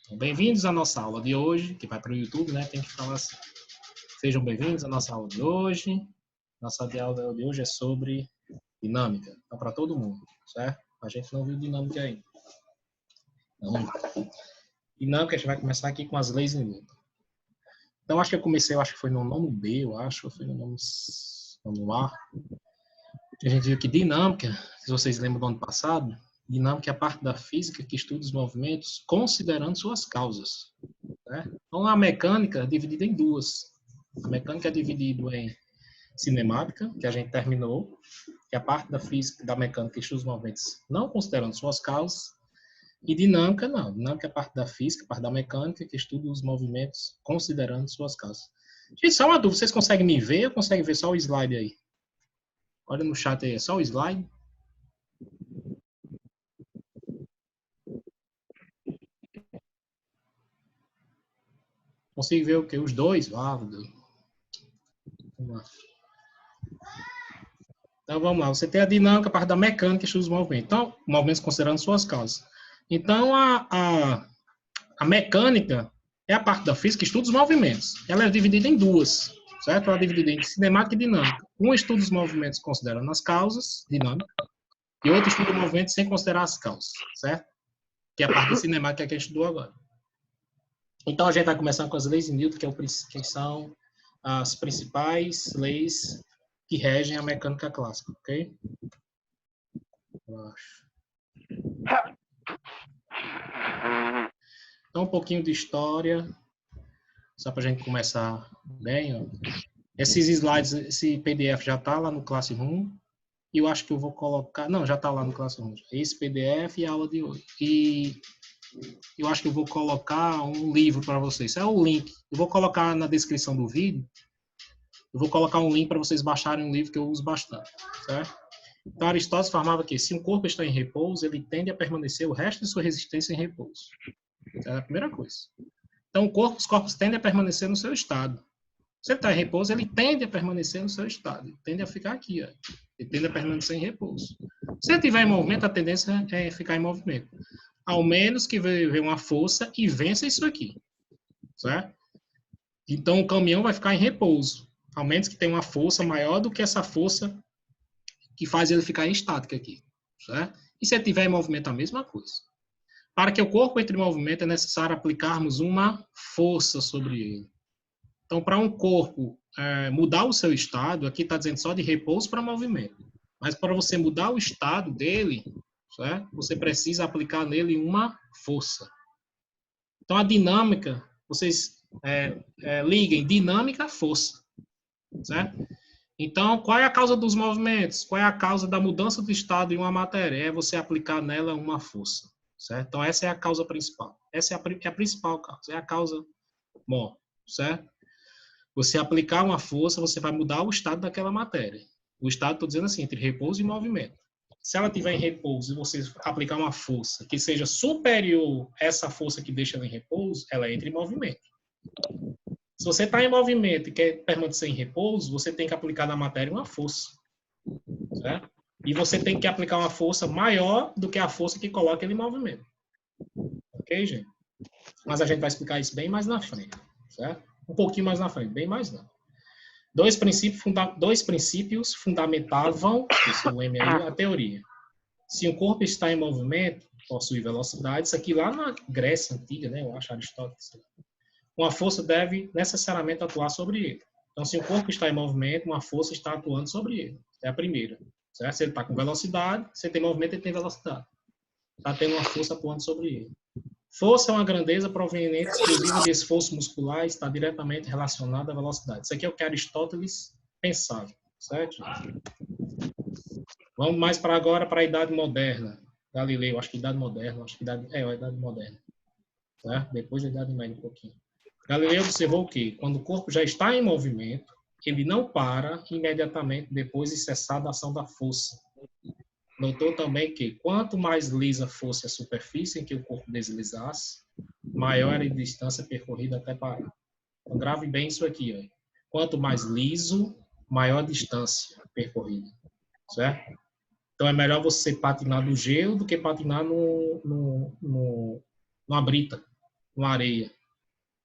Então, bem-vindos à nossa aula de hoje, que vai para o YouTube, né? Tem que falar assim. Sejam bem-vindos à nossa aula de hoje. Nossa aula de hoje é sobre dinâmica. Então, para todo mundo, certo? A gente não viu dinâmica ainda. Então, dinâmica, a gente vai começar aqui com as leis em Newton. Então, acho que eu comecei, foi no nono B, eu acho, ou foi no nono A. A gente viu que dinâmica, se vocês lembram do ano passado, dinâmica é a parte da física que estuda os movimentos considerando suas causas. Né? Então, a mecânica é dividida em duas. A mecânica é dividida em cinemática, que a gente terminou, que é a parte da física, da mecânica que estuda os movimentos não considerando suas causas, e dinâmica não. Dinâmica é a parte da física, a parte da mecânica que estuda os movimentos considerando suas causas. Gente, só uma dúvida, vocês conseguem me ver ou conseguem ver só o slide aí? Olha no chat aí, é só o slide? Consigo ver o quê? Os dois? Vamos lá. Então, vamos lá. Você tem a dinâmica, a parte da mecânica, estuda os movimentos. Então, movimentos considerando suas causas. Então, a mecânica é a parte da física que estuda os movimentos. Ela é dividida em duas, certo? Ela é dividida em cinemática e dinâmica. Um estuda os movimentos considerando as causas, dinâmica, e outro estuda o movimento sem considerar as causas, certo? Que é a parte da cinemática que a gente estudou agora. Então, a gente vai começar com as leis de Newton, que são as principais leis que regem a mecânica clássica, ok? Então, um pouquinho de história, só para a gente começar bem. Ó. Esses slides, esse PDF já está lá no Classroom, e eu acho que eu vou colocar... Não, já está lá no Classroom. Esse PDF e a aula de hoje. E eu acho que eu vou colocar um livro para vocês. É o link. Eu vou colocar na descrição do vídeo. Eu vou colocar um link para vocês baixarem um livro que eu uso bastante, certo? Então, Aristóteles afirmava que se um corpo está em repouso, ele tende a permanecer o resto de sua resistência em repouso. Essa é a primeira coisa. Então, os corpos tendem a permanecer no seu estado. Se ele está em repouso, ele tende a permanecer no seu estado. Ele tende a ficar aqui. Ó. Ele tende a permanecer em repouso. Se ele estiver em movimento, a tendência é ficar em movimento. Ao menos que venha uma força e vença isso aqui. Certo? Então, o caminhão vai ficar em repouso. Ao menos que tenha uma força maior do que essa força que faz ele ficar em estática aqui. Certo? E se ele estiver em movimento, a mesma coisa. Para que o corpo entre em movimento, é necessário aplicarmos uma força sobre ele. Então, para um corpo mudar o seu estado, aqui está dizendo só de repouso para movimento. Mas para você mudar o estado dele, certo? Você precisa aplicar nele uma força. Então, a dinâmica, vocês liguem dinâmica, força. Certo? Então, qual é a causa dos movimentos? Qual é a causa da mudança do estado em uma matéria? É você aplicar nela uma força. Certo? Então, essa é a causa principal. Essa é a principal causa. É a causa maior. Certo? Você aplicar uma força, você vai mudar o estado daquela matéria. O estado, estou dizendo assim, entre repouso e movimento. Se ela estiver em repouso e você aplicar uma força que seja superior a essa força que deixa ela em repouso, ela entra em movimento. Se você está em movimento e quer permanecer em repouso, você tem que aplicar na matéria uma força. Certo? E você tem que aplicar uma força maior do que a força que coloca ele em movimento. Ok, gente? Mas a gente vai explicar isso bem mais na frente. Certo? Um pouquinho mais na frente, bem mais não. Dois princípios fundamentavam, esse M aí, a teoria. Se um corpo está em movimento, possui velocidade, isso aqui lá na Grécia Antiga, né, eu acho Aristóteles, uma força deve necessariamente atuar sobre ele. Então, se o corpo está em movimento, uma força está atuando sobre ele. É a primeira. Certo? Se ele está com velocidade, se ele tem movimento, ele tem velocidade. Está tendo uma força atuando sobre ele. Força é uma grandeza proveniente exclusiva de esforço muscular e está diretamente relacionada à velocidade. Isso aqui é o que Aristóteles pensava, certo? Vamos mais para agora para a Idade Moderna. Galileu, acho que Idade Moderna, a Idade Moderna. Certo? Depois da Idade Média um pouquinho. Galileu observou que quando o corpo já está em movimento, ele não para imediatamente depois de cessar a ação da força. Notou também que quanto mais lisa fosse a superfície em que o corpo deslizasse, maior era a distância percorrida até parar. Então, grave bem isso aqui. Ó. Quanto mais liso, maior a distância percorrida. Certo? Então, é melhor você patinar no gelo do que patinar numa brita. uma areia,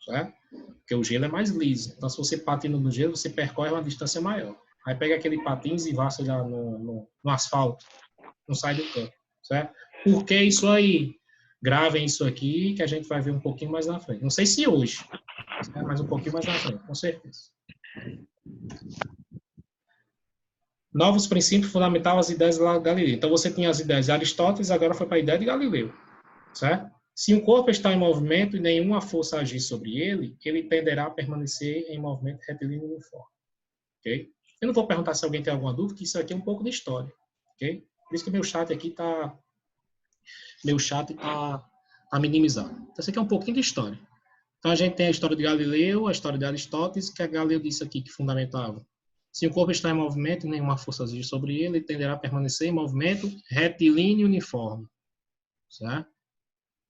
certo? Porque o gelo é mais liso. Então, se você patina no gelo, você percorre uma distância maior. Aí pega aquele patins e vassa já no asfalto, não sai do campo, certo? Por que isso aí? Gravem isso aqui, que a gente vai ver um pouquinho mais na frente. Não sei se hoje, mas um pouquinho mais na frente, com certeza. Novos princípios fundamentais às ideias de Galileu. Então, você tinha as ideias de Aristóteles, agora foi para a ideia de Galileu, certo? Se um corpo está em movimento e nenhuma força agir sobre ele, ele tenderá a permanecer em movimento retilíneo uniforme. Ok? Eu não vou perguntar se alguém tem alguma dúvida, que isso aqui é um pouco de história. Ok? Por isso que meu chat aqui está minimizado. Então, isso aqui é um pouquinho de história. Então, a gente tem a história de Galileu, a história de Aristóteles, que a Galileu disse aqui que fundamentava. Se o corpo está em movimento e nenhuma força agir sobre ele, ele tenderá a permanecer em movimento retilíneo uniforme. Certo?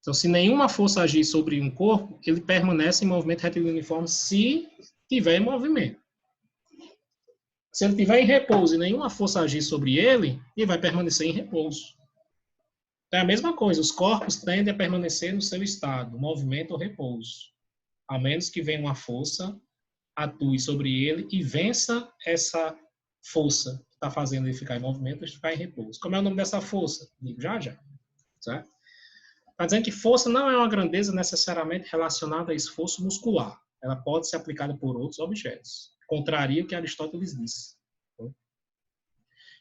Então, se nenhuma força agir sobre um corpo, ele permanece em movimento retilíneo uniforme se tiver em movimento. Se ele estiver em repouso e nenhuma força agir sobre ele, ele vai permanecer em repouso. Então, é a mesma coisa, os corpos tendem a permanecer no seu estado, movimento ou repouso, a menos que venha uma força, atue sobre ele e vença essa força que está fazendo ele ficar em movimento e ficar em repouso. Como é o nome dessa força? Digo já. Certo? Está dizendo que força não é uma grandeza necessariamente relacionada a esforço muscular. Ela pode ser aplicada por outros objetos. Contraria o que Aristóteles disse.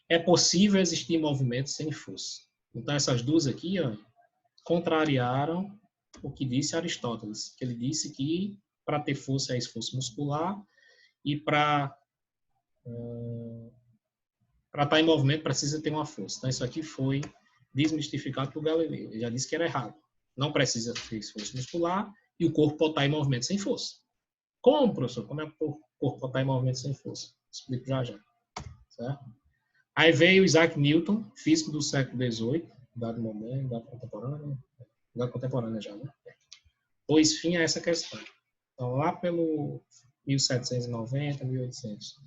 É possível existir movimento sem força. Então, essas duas aqui, ó, contrariaram o que disse Aristóteles, que ele disse que para ter força é esforço muscular e para estar em movimento precisa ter uma força. Então, isso aqui foi desmistificado por Galileu. Ele já disse que era errado. Não precisa ter esforço muscular e o corpo pode estar em movimento sem força. Como, professor? Como é que o corpo pode estar em movimento sem força? Explico já. Certo? Aí veio Isaac Newton, físico do século XVIII, dado momento, dado contemporânea já, né? Pôs fim a essa questão. Então, lá pelo 1790, 1800.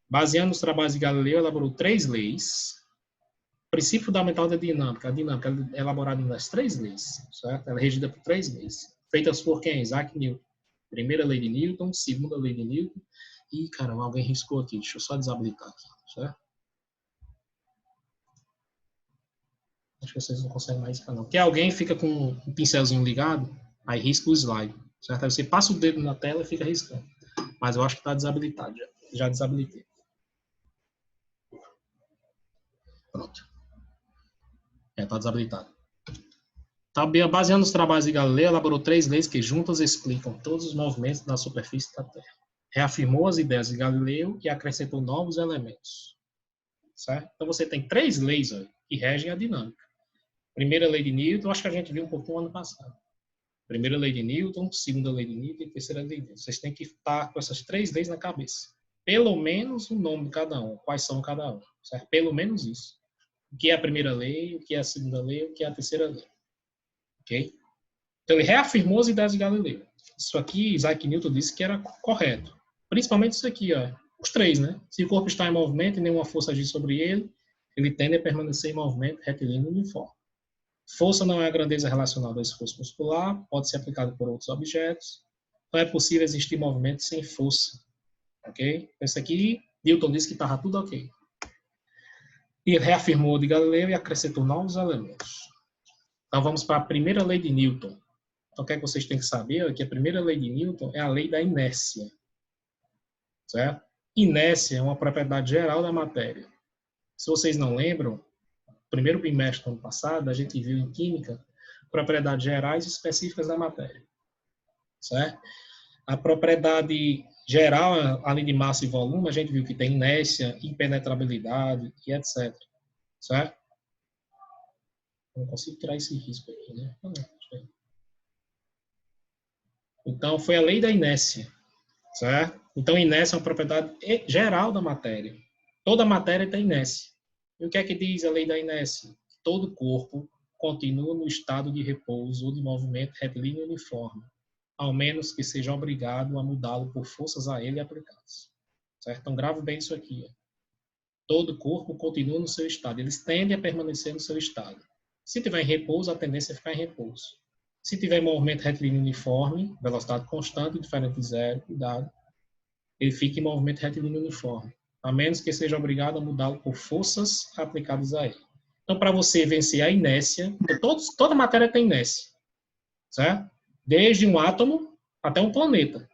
Baseando nos trabalhos de Galileu, elaborou 3 leis. O princípio fundamental da dinâmica. A dinâmica é elaborada nas 3 leis, certo? Ela é regida por 3 leis. Feitas por quem? Isaac Newton. Primeira lei de Newton, segunda lei de Newton. Ih, caramba, alguém riscou aqui. Deixa eu só desabilitar aqui, certo? Acho que vocês não conseguem mais riscar, não. Porque alguém fica com um pincelzinho ligado, aí risca o slide, certo? Aí você passa o dedo na tela e fica riscando. Mas eu acho que está desabilitado já. Já desabilitei. Pronto. Está desabilitado. Baseando nos trabalhos de Galileu, elaborou 3 leis que juntas explicam todos os movimentos da superfície da Terra. Reafirmou as ideias de Galileu e acrescentou novos elementos. Certo? Então você tem 3 leis aí, que regem a dinâmica. Primeira lei de Newton, acho que a gente viu um pouquinho no ano passado. Primeira lei de Newton, segunda lei de Newton e terceira lei de Newton. Vocês têm que estar com essas 3 leis na cabeça. Pelo menos o nome de cada um, quais são cada um. Certo? Pelo menos isso. O que é a primeira lei, o que é a segunda lei, o que é a terceira lei. Ok? Então, ele reafirmou as ideias de Galileu. Isso aqui, Isaac Newton disse que era correto. Principalmente isso aqui, ó. Os 3, né? Se o corpo está em movimento e nenhuma força agir sobre ele, ele tende a permanecer em movimento retilíneo uniforme. Força não é a grandeza relacionada ao esforço muscular, pode ser aplicada por outros objetos. Não é possível existir movimento sem força. Ok? Esse aqui, Newton disse que estava tudo ok. E reafirmou de Galileu e acrescentou novos elementos. Então, vamos para a primeira lei de Newton. Então, o que é que vocês têm que saber? É que a primeira lei de Newton é a lei da inércia. Certo? Inércia é uma propriedade geral da matéria. Se vocês não lembram, primeiro bimestre do ano passado, a gente viu em química propriedades gerais e específicas da matéria. Certo? A propriedade geral, além de massa e volume, a gente viu que tem inércia, impenetrabilidade e etc. Certo? Não consigo tirar esse risco aqui, né? Então, foi a lei da inércia. Certo? Então, inércia é uma propriedade geral da matéria. Toda matéria tem inércia. E o que é que diz a lei da inércia? Todo corpo continua no estado de repouso ou de movimento retilíneo uniforme, ao menos que seja obrigado a mudá-lo por forças a ele aplicadas. Certo? Então, grave bem isso aqui. Todo corpo continua no seu estado. Eles tendem a permanecer no seu estado. Se tiver em repouso, a tendência é ficar em repouso. Se tiver movimento retilíneo uniforme, velocidade constante, diferente de zero, cuidado, ele fica em movimento retilíneo uniforme, a menos que seja obrigado a mudá-lo por forças aplicadas a ele. Então, para você vencer a inércia, toda matéria tem inércia, certo? Desde um átomo até um planeta.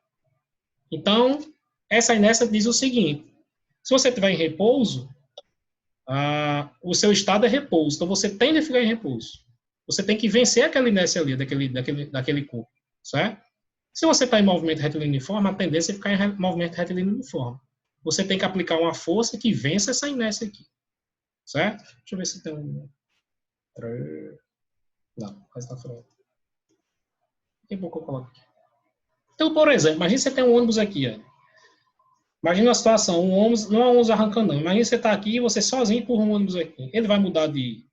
Então, essa inércia diz o seguinte: se você estiver em repouso, o seu estado é repouso. Então, você tende a ficar em repouso. Você tem que vencer aquela inércia ali, daquele corpo, certo? Se você está em movimento retilíneo uniforme, a tendência é ficar em movimento retilíneo uniforme. Você tem que aplicar uma força que vença essa inércia aqui, certo? Deixa eu ver se tem um... Não, mais na frente. Que bom que eu coloco aqui. Então, por exemplo, imagine você tem um ônibus aqui, ó. Imagina a situação, um ônibus, não é um ônibus arrancando, não. Imagina você está aqui e você sozinho empurra um ônibus aqui. Ele vai mudar de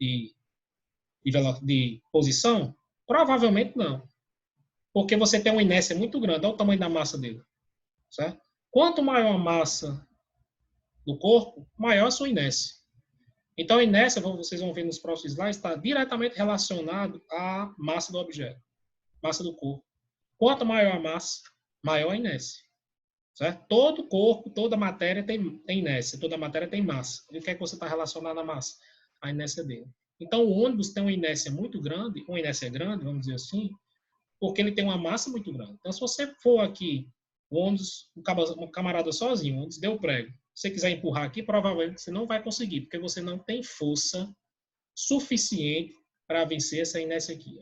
posição? Provavelmente não. Porque você tem uma inércia muito grande. Olha o tamanho da massa dele. Certo? Quanto maior a massa do corpo, maior a sua inércia. Então, a inércia, vocês vão ver nos próximos slides, está diretamente relacionado à massa do objeto, massa do corpo. Quanto maior a massa, maior a inércia. Certo? Todo corpo, toda matéria tem inércia, toda matéria tem massa. E o que é que você está relacionado à massa? A inércia dele. Então, o ônibus tem uma inércia muito grande, uma inércia grande, vamos dizer assim, porque ele tem uma massa muito grande. Então, se você for aqui, o ônibus, um camarada sozinho, o ônibus deu prego, se você quiser empurrar aqui, provavelmente você não vai conseguir, porque você não tem força suficiente para vencer essa inércia aqui.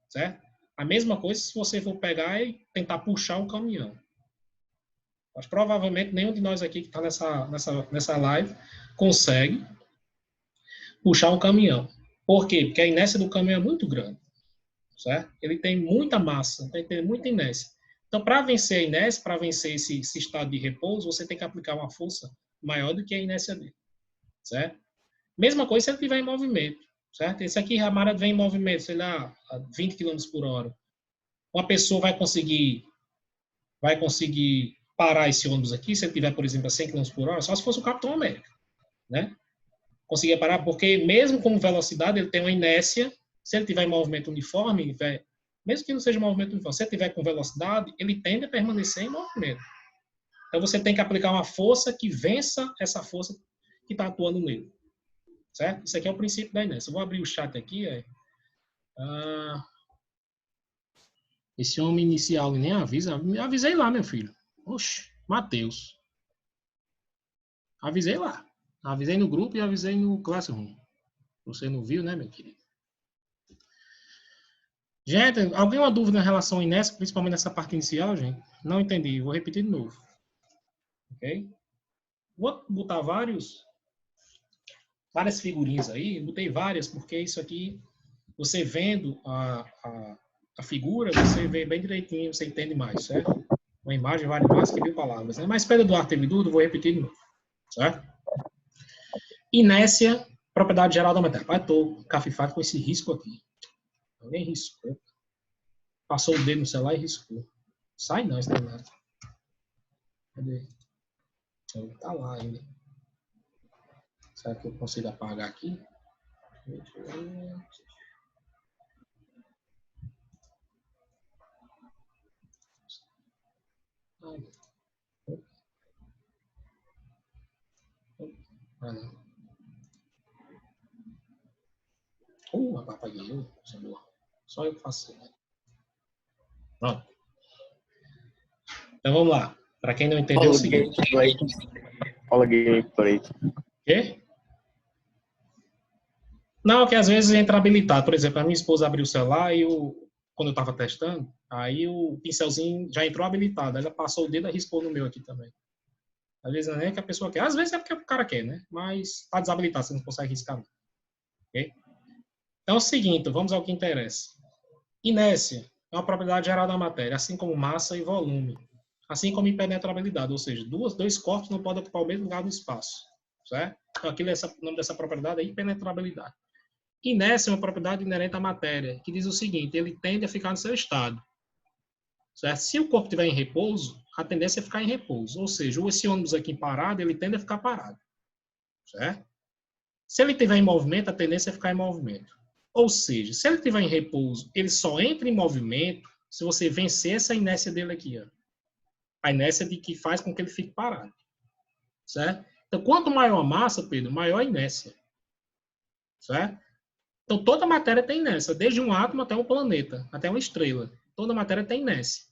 Certo? A mesma coisa se você for pegar e tentar puxar um caminhão. Mas provavelmente nenhum de nós aqui que está nessa live consegue puxar um caminhão. Por quê? Porque a inércia do caminhão é muito grande. Certo? Ele tem muita massa, tem muita inércia. Então, para vencer a inércia, para vencer esse estado de repouso, você tem que aplicar uma força maior do que a inércia dele. Certo? Mesma coisa se ele estiver em movimento. Certo? Esse aqui, a Mara vem em movimento, sei lá, a 20 km por hora. Uma pessoa vai conseguir parar esse ônibus aqui, se ele estiver, por exemplo, a 100 km por hora, só se fosse o Capitão América. Né? Conseguia parar, porque mesmo com velocidade, ele tem uma inércia. Se ele tiver em movimento uniforme, mesmo que não seja movimento uniforme, se ele tiver com velocidade, ele tende a permanecer em movimento. Então, você tem que aplicar uma força que vença essa força que está atuando nele. Certo? Isso aqui é o princípio da inércia. Eu vou abrir o chat aqui. Esse homem inicial nem avisa. Me avisei lá, meu filho. Oxe, Matheus. Avisei lá. Avisei no grupo e avisei no Classroom. Você não viu, né, meu querido? Gente, alguém uma dúvida em relação à inércia, principalmente nessa parte inicial, gente? Não entendi, vou repetir de novo. Ok? Vou botar várias figurinhas aí, botei várias, porque isso aqui, você vendo a figura, você vê bem direitinho, você entende mais, certo? Uma imagem vale mais que 1000 palavras, né? Mas Pedro Duarte teve dúvida, vou repetir de novo, certo? Inércia, propriedade geral da matéria. Pai, estou cafifado com esse risco aqui. Alguém riscou. Passou o dedo no celular e riscou. Sai não, esse danado. Cadê? Tá lá ainda. Será que eu consigo apagar aqui? Ah, não. Apaguei eu. Só eu que faço. Né? Pronto. Então vamos lá. Para quem não entendeu o seguinte. Fala gameplay. Quê? Não, que às vezes entra habilitado. Por exemplo, a minha esposa abriu o celular e quando eu estava testando, aí o pincelzinho já entrou habilitado. Ela passou o dedo e riscou no meu aqui também. Às vezes não é que a pessoa quer. Às vezes é porque o cara quer, né? Mas está desabilitado, você não consegue riscar. Não. Ok? Então é o seguinte, vamos ao que interessa. Inércia é uma propriedade geral da matéria, assim como massa e volume. Assim como impenetrabilidade, ou seja, dois corpos não podem ocupar o mesmo lugar no espaço. Certo? Então, o nome dessa propriedade é impenetrabilidade. Inércia é uma propriedade inerente à matéria, que diz o seguinte, ele tende a ficar no seu estado. Certo? Se o corpo estiver em repouso, a tendência é ficar em repouso. Ou seja, esse ônibus aqui parado, ele tende a ficar parado. Certo? Se ele estiver em movimento, a tendência é ficar em movimento. Ou seja, se ele estiver em repouso, ele só entra em movimento se você vencer essa inércia dele aqui, ó. A inércia de que faz com que ele fique parado. Certo? Então, quanto maior a massa, Pedro, maior a inércia. Certo? Então, toda matéria tem inércia, desde um átomo até um planeta, até uma estrela. Toda matéria tem inércia.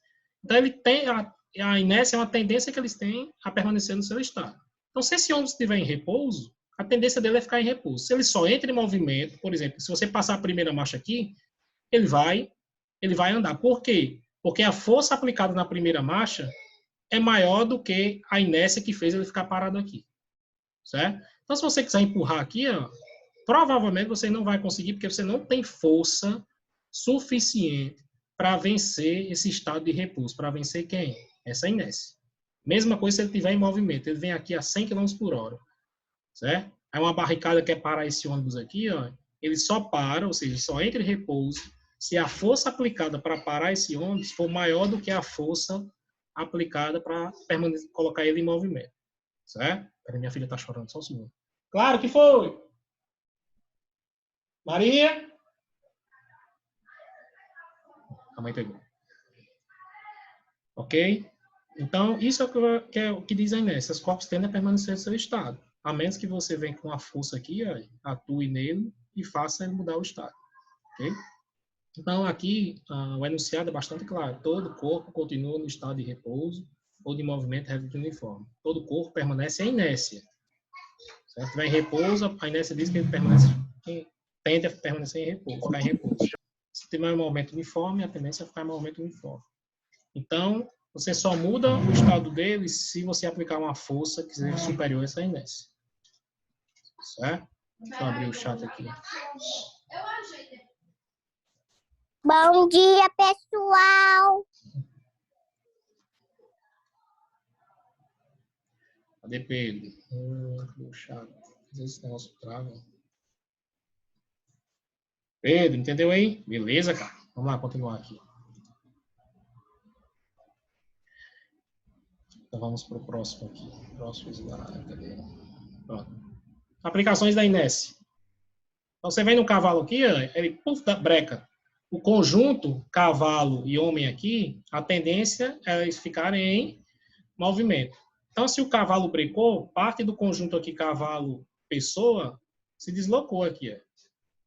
Então, ele tem a inércia é uma tendência que eles têm a permanecer no seu estado. Então, se esse ônibus estiver em repouso, a tendência dele é ficar em repouso. Se ele só entra em movimento, por exemplo, se você passar a primeira marcha aqui, ele vai andar. Por quê? Porque a força aplicada na primeira marcha é maior do que a inércia que fez ele ficar parado aqui. Certo? Então, se você quiser empurrar aqui, ó, provavelmente você não vai conseguir, porque você não tem força suficiente para vencer esse estado de repouso. Para vencer quem? Essa inércia. Mesma coisa se ele estiver em movimento. Ele vem aqui a 100 km por hora. Certo? Aí uma barricada quer parar esse ônibus aqui, ó, ele só para, ou seja, só entra em repouso, se a força aplicada para parar esse ônibus for maior do que a força aplicada para colocar ele em movimento. Certo? Peraí, minha filha está chorando, só um segundo. Claro que foi! Maria? A mãe pegou. Ok? Então, isso é o que diz a inércia. Os corpos tendem a permanecer no seu estado. A menos que você venha com a força aqui, ó, atue nele e faça ele mudar o estado. Ok? Então, aqui, o enunciado é bastante claro. Todo corpo continua no estado de repouso ou de movimento reto uniforme. Todo corpo permanece em inércia. Se estiver em repouso, a inércia diz que ele tende a permanecer em repouso, ficar em repouso. Se tiver um movimento uniforme, a tendência é ficar em movimento uniforme. Então, você só muda o estado dele se você aplicar uma força que seja superior a essa inércia. Certo? Deixa eu abrir o chat aqui. Bom dia, pessoal. Cadê Pedro? O chat. Às vezes esse negócio trava. Pedro, entendeu aí? Beleza, cara? Vamos lá, continuar aqui. Então vamos para o próximo aqui. Próximo slide. Cadê? Pronto. Aplicações da inércia. Então você vem no cavalo aqui, ele breca. O conjunto cavalo e homem aqui, a tendência é eles ficarem em movimento. Então, se o cavalo brecou, parte do conjunto aqui cavalo-pessoa se deslocou aqui.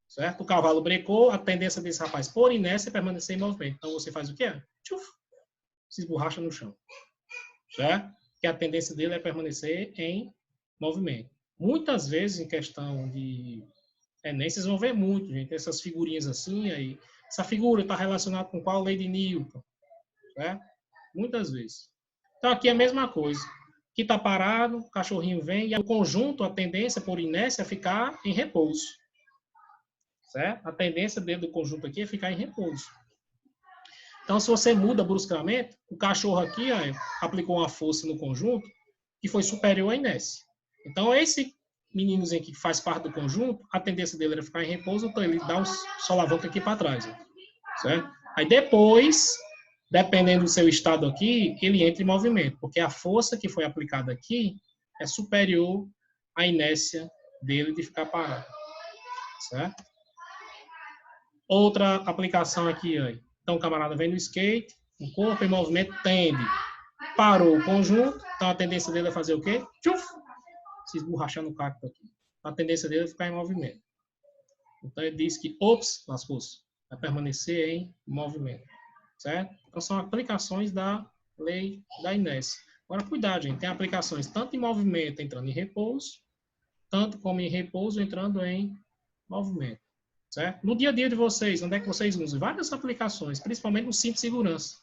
Certo? O cavalo brecou, a tendência desse rapaz, por inércia, é permanecer em movimento. Então, você faz o quê? Tchuf, se esborracha no chão. Certo? Que a tendência dele é permanecer em movimento. Muitas vezes, em questão de Enem, vocês vão ver muito, gente, essas figurinhas assim, aí, essa figura está relacionada com qual lei de Newton, certo? Muitas vezes. Então, aqui é a mesma coisa. Aqui está parado, o cachorrinho vem, e o conjunto, a tendência, por inércia, é ficar em repouso. Certo? A tendência dentro do conjunto aqui é ficar em repouso. Então, se você muda bruscamente, o cachorro aqui ó, aplicou uma força no conjunto que foi superior à inércia. Então, esse meninozinho aqui que faz parte do conjunto, a tendência dele era ficar em repouso, então ele dá um solavanco aqui para trás. Ó, certo? Aí depois, dependendo do seu estado aqui, ele entra em movimento, porque a força que foi aplicada aqui é superior à inércia dele de ficar parado. Certo? Outra aplicação aqui, ó. Então o camarada vem no skate, o corpo em movimento tende, parou o conjunto, então a tendência dele é fazer o quê? Tchuf! Se esborrachar no cacto aqui. A tendência dele é ficar em movimento. Então ele diz que, ops, lascou-se, vai permanecer em movimento. Certo? Então são aplicações da lei da inércia. Agora cuidado, gente, tem aplicações tanto em movimento entrando em repouso, tanto como em repouso entrando em movimento. Certo? No dia a dia de vocês, onde é que vocês usam? Várias aplicações, principalmente no cinto de segurança.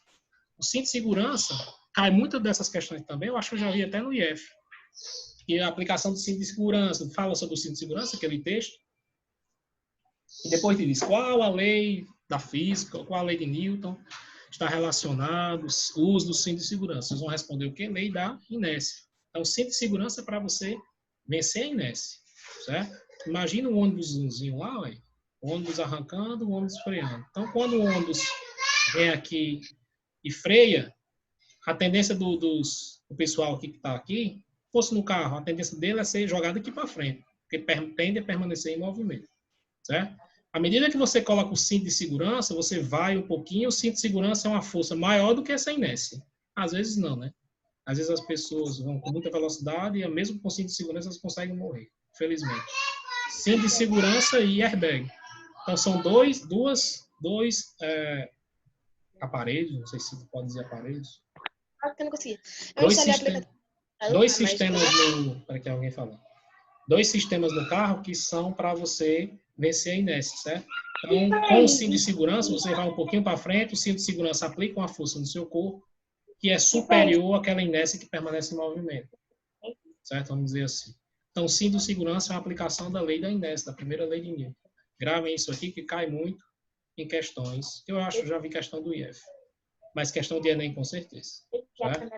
O cinto de segurança cai muitas dessas questões também, eu acho que eu já vi até no IF. E a aplicação do cinto de segurança, fala sobre o cinto de segurança, aquele texto, e depois diz qual a lei da física, qual a lei de Newton está relacionado o uso do cinto de segurança. Vocês vão responder o quê? Lei da inércia. Então, o cinto de segurança é para você vencer a inércia. Certo? Imagina um ônibusinho lá, ó, o ônibus arrancando, o ônibus freando. Então, quando o ônibus vem aqui e freia, a tendência do pessoal aqui que está aqui, fosse no carro, a tendência dele é ser jogado aqui para frente, porque tende a permanecer em movimento. Certo? À medida que você coloca o cinto de segurança, você vai um pouquinho, o cinto de segurança é uma força maior do que essa inércia. Às vezes não, né? Às vezes as pessoas vão com muita velocidade e mesmo com cinto de segurança elas conseguem morrer, felizmente. Cinto de segurança e airbag. Então são dois aparelhos, não sei se pode dizer aparelhos. Acho que eu não consegui. Dois sistemas no... Para que alguém fale. Dois sistemas no carro que são para você vencer a inércia, certo? Então, com o cinto de segurança, você vai um pouquinho para frente, o cinto de segurança aplica uma força no seu corpo que é superior àquela inércia que permanece em movimento. Certo? Vamos dizer assim. Então, o cinto de segurança é uma aplicação da lei da inércia, da primeira lei de Newton. Gravem isso aqui, que cai muito em questões, que eu acho, já vi questão do IF. Mas questão de Enem, com certeza. Certo?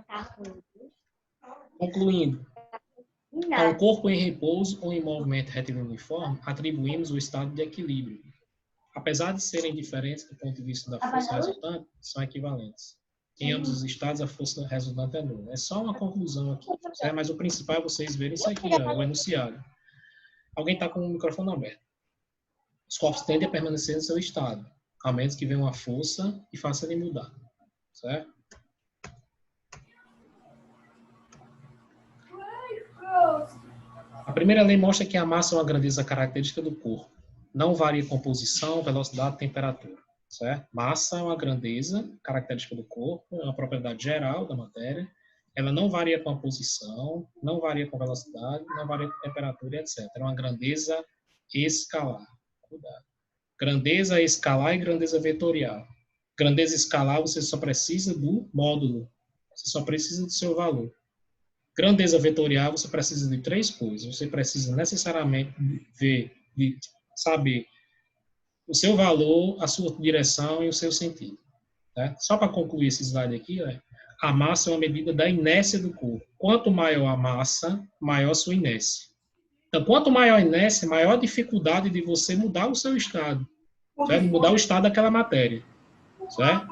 Concluindo. A um corpo em repouso ou em movimento retilíneo uniforme, atribuímos o estado de equilíbrio. Apesar de serem diferentes do ponto de vista da força resultante, são equivalentes. Em ambos os estados, a força resultante é nula. É só uma conclusão aqui, certo? Mas o principal é vocês verem isso aqui, ó, o enunciado. Alguém está com o microfone aberto. Os corpos tendem a permanecer no seu estado, a menos que venha uma força e faça ele mudar. Certo? A primeira lei mostra que a massa é uma grandeza característica do corpo. Não varia composição, velocidade, temperatura. Certo? Massa é uma grandeza característica do corpo, é uma propriedade geral da matéria. Ela não varia com a posição, não varia com velocidade, não varia com temperatura, etc. É uma grandeza escalar. Cuidado. Grandeza escalar e grandeza vetorial. Grandeza escalar, você só precisa do módulo. Você só precisa do seu valor. Grandeza vetorial, você precisa de 3 coisas. Você precisa necessariamente saber o seu valor, a sua direção e o seu sentido. Tá? Só para concluir esse slide aqui, ó, a massa é uma medida da inércia do corpo. Quanto maior a massa, maior a sua inércia. Então, quanto maior a inércia, maior a dificuldade de você mudar o seu estado. Certo? Mudar o estado daquela matéria. Certo?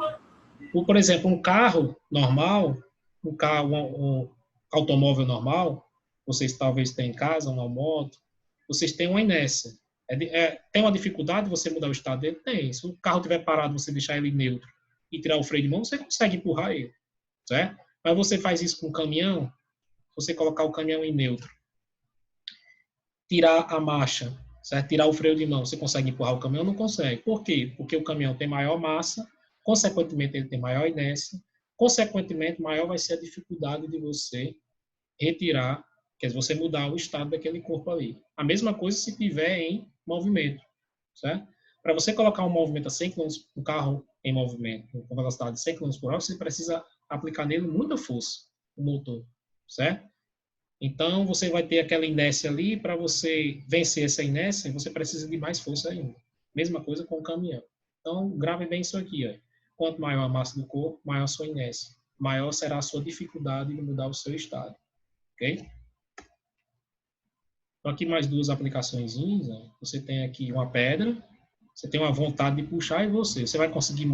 Por exemplo, um carro normal, um automóvel normal, vocês talvez tenham em casa, uma moto, vocês têm uma inércia. Tem uma dificuldade de você mudar o estado dele? Tem. Se o carro estiver parado, você deixar ele neutro e tirar o freio de mão, você consegue empurrar ele. Certo? Mas você faz isso com o caminhão, você colocar o caminhão em neutro, tirar a marcha, certo? Tirar o freio de mão, você consegue empurrar o caminhão? Não consegue. Por quê? Porque o caminhão tem maior massa, consequentemente ele tem maior inércia, consequentemente maior vai ser a dificuldade de você retirar, quer dizer, você mudar o estado daquele corpo ali. A mesma coisa se tiver em movimento, certo? Para você colocar um movimento a 100 km, um carro em movimento, com velocidade de 100 km por hora, você precisa aplicar nele muita força, o motor, certo? Então, você vai ter aquela inércia ali, para você vencer essa inércia, você precisa de mais força ainda. Mesma coisa com o caminhão. Então, grave bem isso aqui, ó. Quanto maior a massa do corpo, maior a sua inércia. Maior será a sua dificuldade de mudar o seu estado. Ok? Então, aqui mais 2 aplicações. Você tem aqui uma pedra, você tem uma vontade de puxar e você vai conseguir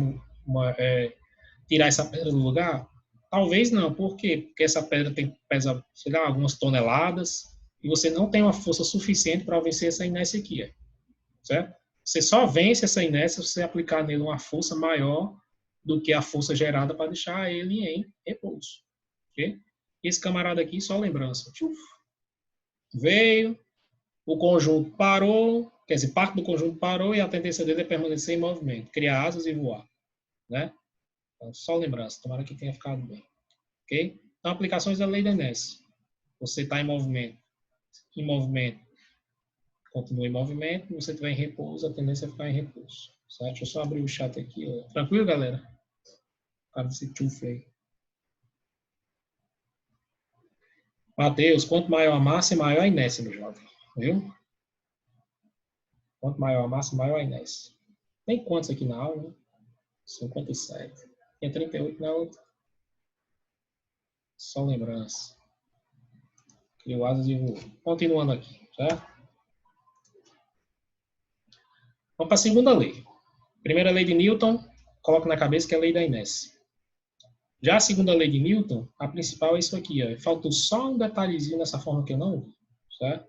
tirar essa pedra do lugar? Talvez não. Por quê? Porque essa pedra pesa, sei lá, algumas toneladas e você não tem uma força suficiente para vencer essa inércia aqui. Certo? Você só vence essa inércia se você aplicar nele uma força maior do que a força gerada para deixar ele em repouso. Ok? Esse camarada aqui, só lembrança. Veio, o conjunto parou, quer dizer, parte do conjunto parou e a tendência dele é permanecer em movimento, criar asas e voar. Né? Então, só lembrança, tomara que tenha ficado bem. Ok? Então, aplicações da lei da inércia. Você está em movimento, continua em movimento, você estiver em repouso, a tendência é ficar em repouso. Certo? Deixa eu só abrir o chat aqui. Ó. Tranquilo, galera? Para esse tchufre aí. Mateus, quanto maior a massa, maior a inércia, meu jovem. Viu? Quanto maior a massa, maior a inércia. Tem quantos aqui na aula? Né? 57. Tem 38 na outra. Só lembrança. Criou asas e voou. Continuando aqui, certo? Vamos para a segunda lei. Primeira lei de Newton, coloca na cabeça que é a lei da inércia. Já a segunda lei de Newton, a principal é isso aqui. Ó. Faltou só um detalhezinho nessa forma que eu não vi. Certo?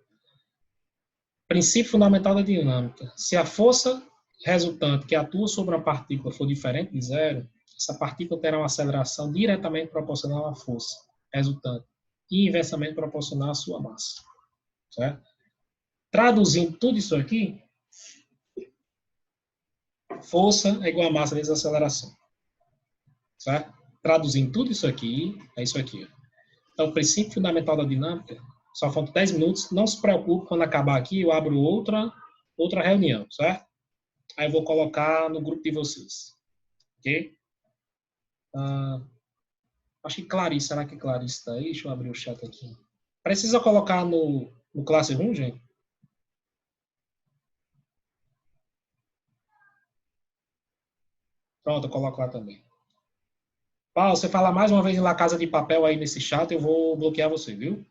Princípio fundamental da dinâmica. Se a força resultante que atua sobre uma partícula for diferente de zero, essa partícula terá uma aceleração diretamente proporcional à força resultante e inversamente proporcional à sua massa. Certo? Traduzindo tudo isso aqui, força é igual a massa vezes a aceleração. Certo? Traduzindo tudo isso aqui, é isso aqui. Então, o princípio fundamental da dinâmica, só faltam 10 minutos, não se preocupe, quando acabar aqui, eu abro outra reunião, certo? Aí eu vou colocar no grupo de vocês. Ok? Acho que Clarice, será que Clarice está aí? Deixa eu abrir o chat aqui. Precisa colocar no Classroom, gente? Pronto, eu coloco lá também. Paulo, você fala mais uma vez em La Casa de Papel aí nesse chat, eu vou bloquear você, viu?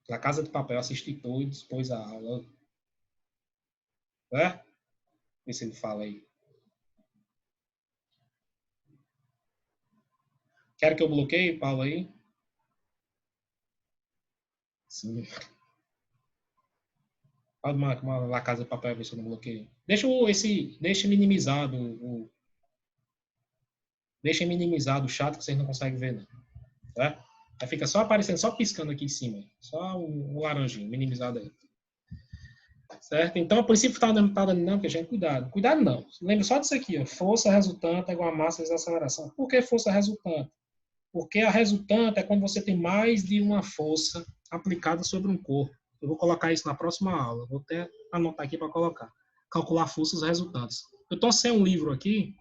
La Casa de Papel, assisti todos, depois a aula. É? Vê se ele fala aí. Quer que eu bloqueie, Paulo, aí? Sim. Pode uma La Casa de Papel, ver se eu não bloqueio. Deixa minimizado deixa minimizado o chat que vocês não conseguem ver, não. Tá? Aí fica só aparecendo, só piscando aqui em cima. Só o laranjinho, minimizado aí. Certo? Então, o princípio fundamental da dinâmica, gente, cuidado. Cuidado não. Lembra só disso aqui, ó. Força resultante é igual a massa vezes a aceleração. Por que força resultante? Porque a resultante é quando você tem mais de uma força aplicada sobre um corpo. Eu vou colocar isso na próxima aula. Vou até anotar aqui para colocar. Calcular forças resultantes. Eu estou sem um livro aqui,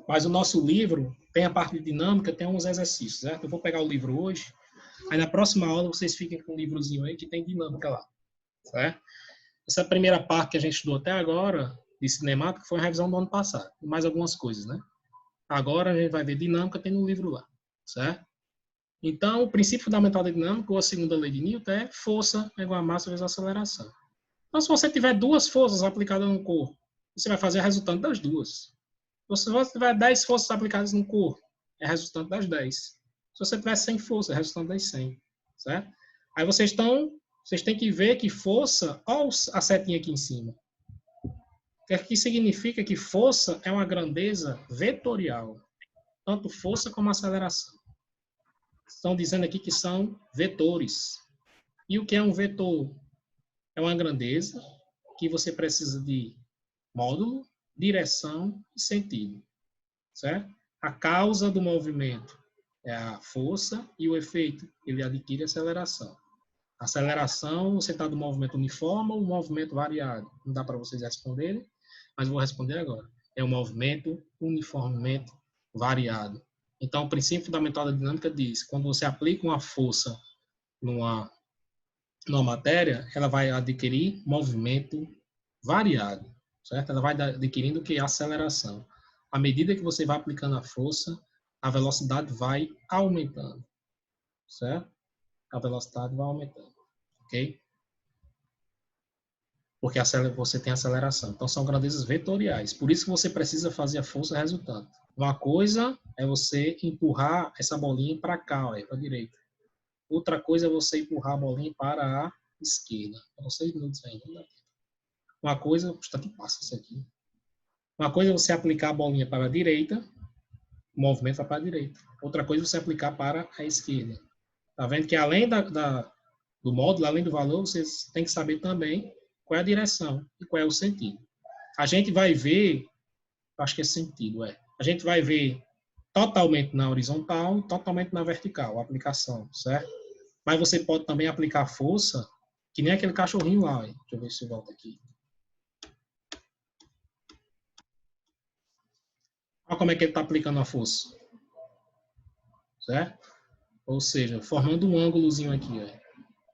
mas o nosso livro tem a parte de dinâmica, tem uns exercícios, certo? Eu vou pegar o livro hoje, aí na próxima aula vocês fiquem com um livrozinho aí que tem dinâmica lá, certo? Essa primeira parte que a gente estudou até agora, de cinemática, foi a revisão do ano passado, e mais algumas coisas, né? Agora a gente vai ver dinâmica, tem no livro lá, certo? Então, o princípio fundamental da dinâmica, ou a segunda lei de Newton, é força é igual a massa vezes a aceleração. Então, se você tiver duas forças aplicadas no corpo, você vai fazer a resultante das duas. Se você tiver 10 forças aplicadas no corpo, é resultante das 10. Se você tiver 100 forças, é resultante das 100. Certo? Aí vocês têm que ver que força, olha a setinha aqui em cima. O que significa que força é uma grandeza vetorial. Tanto força como aceleração. Estão dizendo aqui que são vetores. E o que é um vetor? É uma grandeza que você precisa de módulo, direção e sentido. Certo? A causa do movimento é a força e o efeito, ele adquire aceleração. Aceleração, você está do movimento uniforme ou movimento variado? Não dá para vocês responderem, mas vou responder agora. É o movimento uniformemente variado. Então, o princípio fundamental da dinâmica diz, quando você aplica uma força numa matéria, ela vai adquirir movimento variado, certo? Ela vai adquirindo o que é aceleração. À medida que você vai aplicando a força, a velocidade vai aumentando, certo? A velocidade vai aumentando, ok? Porque você tem aceleração. Então, são grandezas vetoriais. Por isso que você precisa fazer a força resultante. Uma coisa é você empurrar essa bolinha para cá, para a direita. Outra coisa é você empurrar a bolinha para a esquerda. São 6 minutos ainda. Uma coisa, está que passa isso aqui. Uma coisa é você aplicar a bolinha para a direita, o movimento vai para a direita. Outra coisa é você aplicar para a esquerda. Tá vendo que além do módulo, além do valor, vocês têm que saber também qual é a direção e qual é o sentido. A gente vai ver, acho que é sentido, a gente vai ver totalmente na horizontal e totalmente na vertical, a aplicação, certo? Mas você pode também aplicar força, que nem aquele cachorrinho lá. Deixa eu ver se eu volto aqui. Olha como é que ele está aplicando a força. Certo? Ou seja, formando um ângulozinho aqui. Então,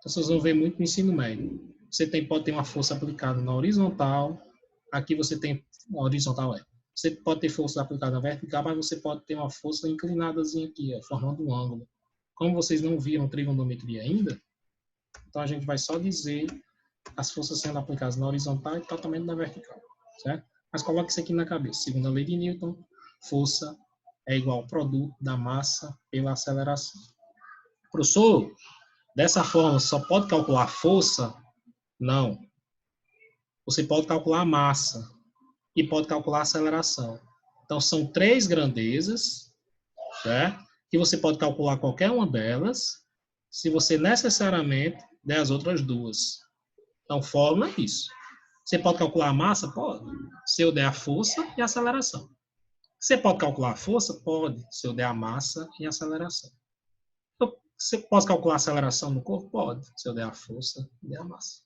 vocês vão ver muito no ensino médio. Você pode ter uma força aplicada na horizontal. Aqui você tem na horizontal. Você pode ter força aplicada na vertical, mas você pode ter uma força inclinadazinha aqui, formando um ângulo. Como vocês não viram trigonometria ainda, então a gente vai só dizer as forças sendo aplicadas na horizontal e totalmente na vertical. Certo? Mas coloque isso aqui na cabeça. Segundo a lei de Newton, força é igual ao produto da massa pela aceleração. Professor, dessa forma, só pode calcular a força? Não. Você pode calcular a massa e pode calcular a aceleração. Então, são 3 grandezas, certo? Que você pode calcular qualquer uma delas, se você necessariamente der as outras 2. Então, fórmula é isso. Você pode calcular a massa? Pode. Se eu der a força e a aceleração. Você pode calcular a força? Pode. Se eu der a massa e a aceleração. Você pode calcular a aceleração no corpo? Pode. Se eu der a força e der a massa.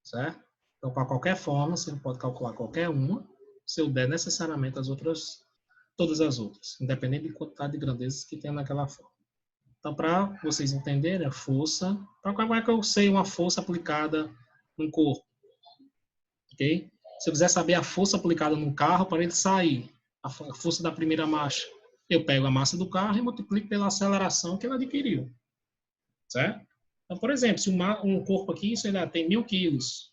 Certo? Então, para qualquer forma, você pode calcular qualquer uma, se eu der necessariamente as outras, todas as outras, independente de quantidade de grandezas que tem naquela forma. Então, para vocês entenderem, a força, para como é que eu sei uma força aplicada num corpo? Ok? Se eu quiser saber a força aplicada num carro para ele sair, a força da primeira marcha, eu pego a massa do carro e multiplico pela aceleração que ele adquiriu. Certo? Então, por exemplo, se um corpo aqui, sei lá, tem 1.000 quilos,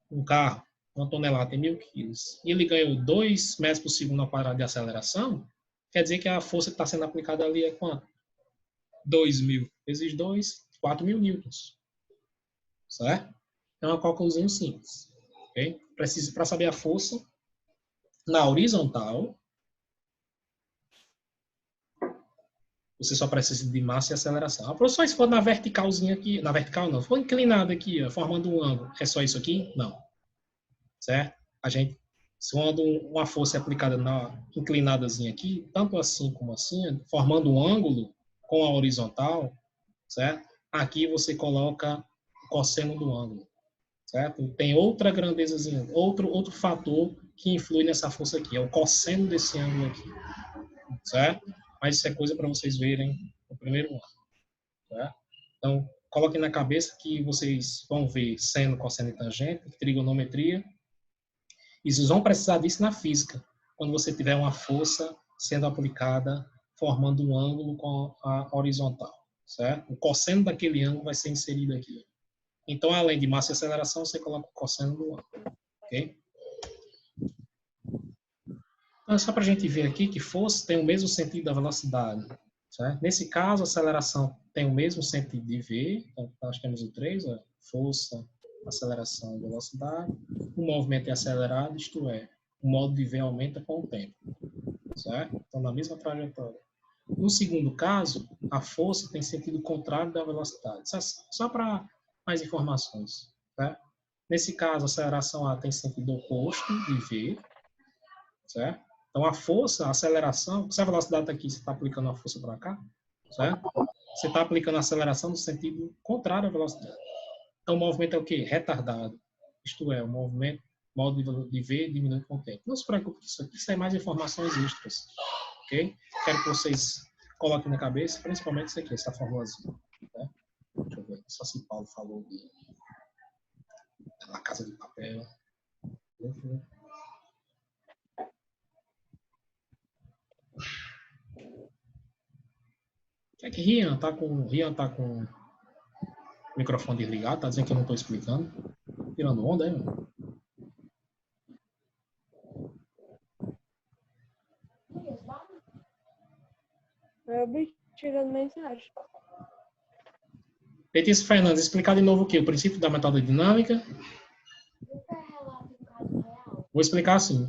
um carro, uma tonelada tem 1.000 quilos, e ele ganhou 2 metros por segundo ao quadrado de aceleração, quer dizer que a força que está sendo aplicada ali é quanto? 2.000 vezes 2, 4.000 newtons. Certo? É um cálculozinho simples. Okay? Para saber a força na horizontal, você só precisa de massa e aceleração. A professora, se for na verticalzinha aqui, na vertical não, se for inclinada aqui, ó, formando um ângulo, é só isso aqui? Não. Certo? Se uma força é aplicada na inclinadazinha aqui, tanto assim como assim, formando um ângulo com a horizontal, certo? Aqui você coloca o cosseno do ângulo, certo? Tem outra grandezazinha, outro fator que influi nessa força aqui, é o cosseno desse ângulo aqui, certo? Mas isso é coisa para vocês verem no primeiro ano, certo? Então, coloquem na cabeça que vocês vão ver seno, cosseno e tangente, trigonometria, e vocês vão precisar disso na física, quando você tiver uma força sendo aplicada, formando um ângulo com a horizontal, certo? O cosseno daquele ângulo vai ser inserido aqui. Então, além de massa e aceleração, você coloca o cosseno do ângulo, ok? Então, só para a gente ver aqui que força tem o mesmo sentido da velocidade, certo? Nesse caso, a aceleração tem o mesmo sentido de V, então nós temos o 3, ó, força, aceleração e velocidade. O movimento é acelerado, isto é, o modo de V aumenta com o tempo, certo? Então, na mesma trajetória. No segundo caso, a força tem sentido contrário da velocidade. Só para mais informações, certo? Nesse caso, a aceleração A tem sentido oposto de V, certo? Então, a força, a aceleração, se a velocidade está aqui, você está aplicando a força para cá, certo? Você está aplicando a aceleração no sentido contrário à velocidade. Então, o movimento é o quê? Retardado. Isto é, o movimento, modo de V diminui com o tempo. Não se preocupe com isso é mais informações extras, ok? Quero que vocês coloquem na cabeça, principalmente isso aqui, essa formulazinha. Né? Deixa eu ver, só se Paulo falou de La Casa de Papel. É que Rian tá com o microfone desligado, tá dizendo que eu não estou explicando. Tirando onda, hein, mano? Eu vi tirando mensagem. Letícia Fernandes, explicar de novo o quê? O princípio da metododinâmica? Vou explicar assim.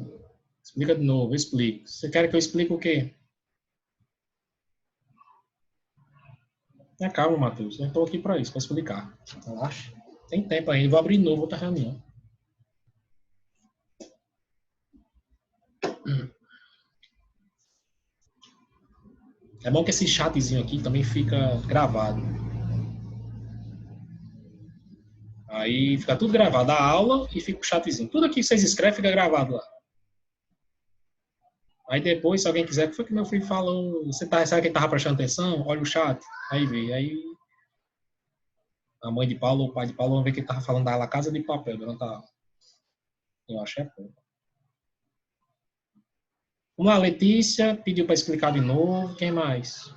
Explica de novo, eu explico. Você quer que eu explique o quê? Calma, Matheus. Eu estou aqui para isso, para explicar. Relaxa. Tem tempo ainda. Vou abrir de novo outra reunião. É bom que esse chatzinho aqui também fica gravado. Aí fica tudo gravado, a aula e fica o chatzinho. Tudo aqui que vocês escrevem fica gravado lá. Aí depois, se alguém quiser, o que foi que meu filho falou? Sabe quem estava prestando atenção? Olha o chat. Aí vê. Aí a mãe de Paulo ou o pai de Paulo vão ver que ele estava falando da La Casa de Papel durante a aula. Eu acho que é pouco. Vamos lá, Letícia pediu para explicar de novo. Quem mais?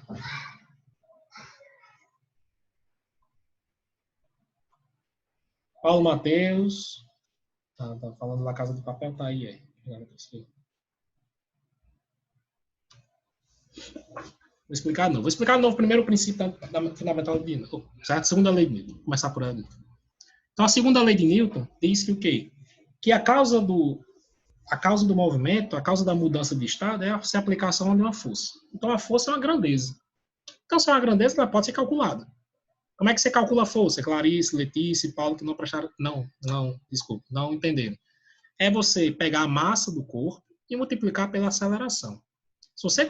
Paulo Mateus. Tá falando da Casa de Papel, tá aí. Vou explicar de novo. Vou explicar de novo primeiro o princípio fundamental de Newton. Certo? Segunda lei de Newton. Vou começar por aí. Então, a segunda lei de Newton diz que o quê? Que a causa do movimento, a causa da mudança de estado é a aplicação de uma força. Então, a força é uma grandeza. Então, se é uma grandeza, ela pode ser calculada. Como é que você calcula a força? Clarice, Letícia e Paulo que não prestaram... Desculpa, não entenderam. É você pegar a massa do corpo e multiplicar pela aceleração. Se você